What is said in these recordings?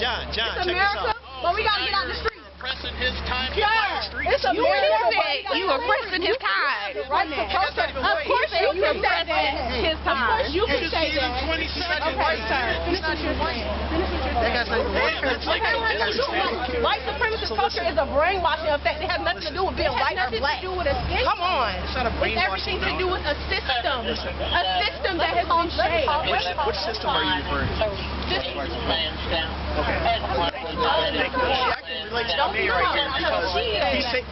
John, It's check this America, out. but we gotta get out the street. Pressing his time to Sure, get on the street. it's America. You were pressing his time. Right to protest. Of course you can say that. His Of course you can just say gave him that. 20 seconds. Okay, sir. Finish what you're saying. Finish what you're That saying. guy's not even white. That's like White supremacist culture is a brainwashing effect. It has nothing to do with being white or black. It has nothing to do with a system. Come on. It's not a It's brainwashing everything to do with a system. A system that has been shaped. Which system are you referring to? Okay. I can relate to the mayor right here because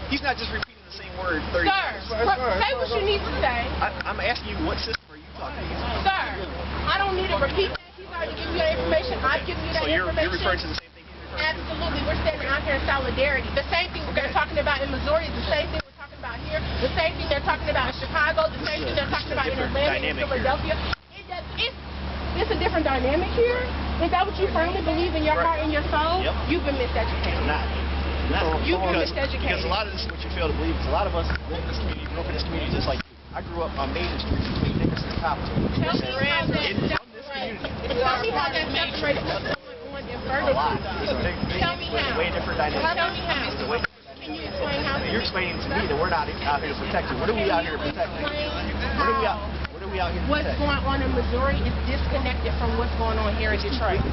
he's not just repeating the same word 30 times. Sir, say what you need to say. I'm asking you, what system are you talking about? Sir, I don't need to repeat that. He's already given you that information. I've given you that So you're information. referring to the same thing? Absolutely. We're standing out here in solidarity. The same thing they're talking about in Missouri is the same thing we're talking about here. The same thing they're talking about in Chicago. The same thing they're talking about in Atlanta and Philadelphia. It's a different dynamic here. Is that what you firmly believe in your heart and your soul? Yep. You've been miseducated. You've been miseducated. Because a lot of this is what you fail to believe. Because a lot of us live in this community, grew up in this community just like you. I grew up on Main Street between Nicholson and Copperton. Tell me how that separates what's going on in Ferguson. Tell me how. Way different dynamic. Tell me how. Can you explain how? You're explaining to me that we're not out here to protect you. What are we out here to protect? What's going on in Missouri is disconnected from what's going on here in Detroit.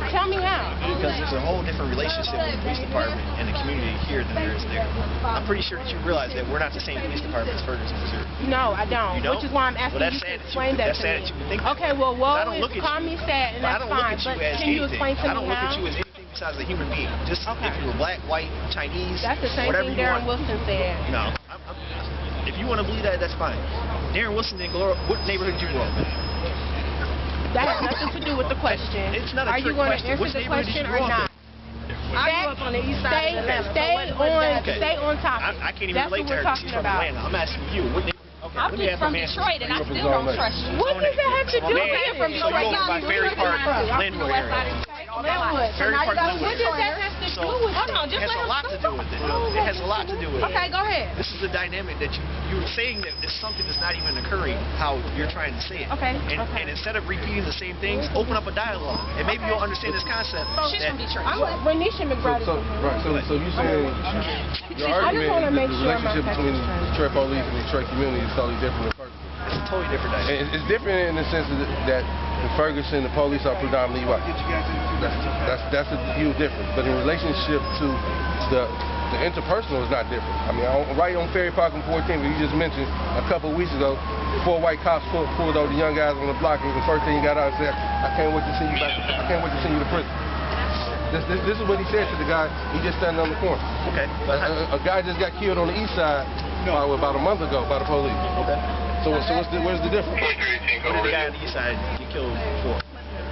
Tell me how. Because there's a whole different relationship with the police department and the community here than there is there. I'm pretty sure that you realize that we're not the same police department as Ferguson, Missouri. No, I don't. You don't? Which is why I'm asking you to explain that to me. That's sad that you would think that. Okay, well, call me sad, and that's fine. But can you explain to me how? I don't look at you as anything besides a human being. Just if you were black, white, Chinese, that's the same whatever thing you Darren want. Wilson said. No. If you want to believe that, that's fine. Darren Wilson didn't grow up. What neighborhood did you grow up in? That has nothing to do with the question. It's not a trick question. Are you going to answer the question or not? I grew up on the east side of Atlanta. Stay on topic. I can't even relate to her because she's from Atlanta. I'm asking you. What neighborhood? Okay, I'm just from Detroit, and I still don't trust you. What does that have to do with being from So you over by Ferry Park, Linwood area. Linwood. Ferry Park, Linwood. What does that have to do with it? Hold on, just It has a lot to do with it. It has a lot to do with it. Okay, go ahead. This is the dynamic that you're saying that it's something that's not even occurring how you're trying to say it. Okay. And instead of repeating the same things, open up a dialogue. And maybe you'll understand this concept. She's from Detroit. Renisha McBride. So you saying your argument is the relationship between the Detroit police and the Detroit community is totally different than Ferguson. It's a totally different dynamic. It's different in the sense that in Ferguson the police are predominantly white. That's a huge difference. But in relationship to the interpersonal is not different. I mean, right on Ferry Park and 14th, you just mentioned a couple of weeks ago, 4 white cops pulled over the young guys on the block, and the first thing he got out and said, "I can't wait to send you back. I can't wait to send you to prison." This is what he said to the guy. He just standing on the corner. Okay. A guy just got killed on the east side about a month ago by the police. Okay. So where's the difference? What did the guy on the east side get killed for?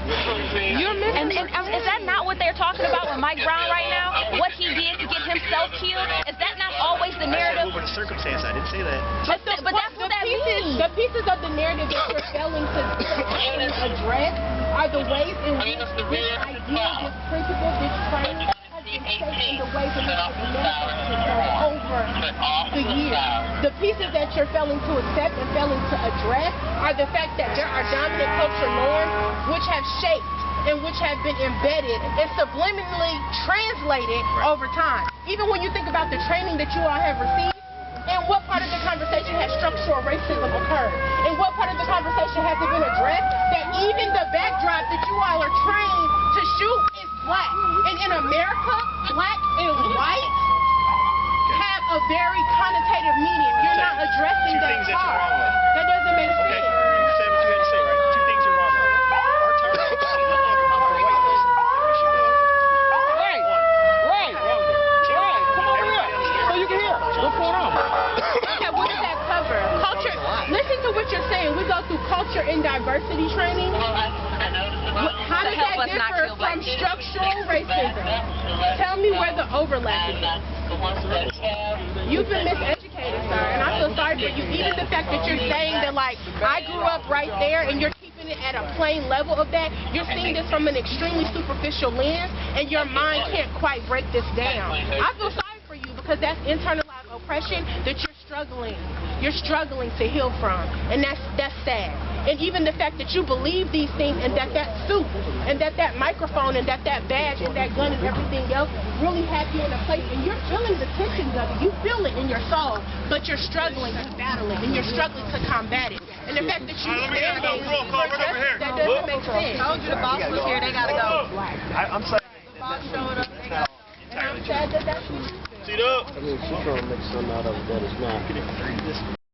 And is that not what they're talking about with Mike Brown right now? What he did to get himself killed? Is that not always the narrative? I said over the circumstance. I didn't say that. But that's what that means. The pieces of the narrative that you're failing to address are the ways in which this idea, this principle, this training has been shaped in the ways in which it's manifested over the years. The pieces that you're failing to accept and failing to address are the fact that there are dominant cultural norms which have shaped and which have been embedded and subliminally translated over time. Even when you think about the training that you all have received, and what part of the conversation has structural racism occurred? And what part of the conversation has it been addressed that even the backdrop that you all are trained to shoot is black? And in America, black and white have a very connotative meaning. You're not addressing that part. That doesn't make sense. Okay, you said what you had to say, right? 2 things you're wrong on. Our target is our white person. Right. Come over here so you can hear. What's going on? Okay, what does that cover? Culture. Listen to what you're saying. We go through culture and diversity training. How does that differ from structural racism? Tell me where the overlap is. You've been miseducated, sir, and I feel sorry for you. Even the fact that you're saying that, like, I grew up right there and you're keeping it at a plain level of that, you're seeing this from an extremely superficial lens, and your mind can't quite break this down. I feel sorry for you because that's internalized oppression that you're struggling to heal from, and that's sad. And even the fact that you believe these things, and that suit, and that microphone, and that badge, and that gun, and everything else really have you in a place, and you're feeling the tensions of it. You feel it in your soul, but you're struggling to battle it, and you're struggling to combat it. And the fact that you stand for justice, that doesn't make sense. I told you the boss was here. They gotta go. I'm sorry. The boss showed up. They got. And I'm sad that that's See up. I mean, she's trying to make something out of it that is not.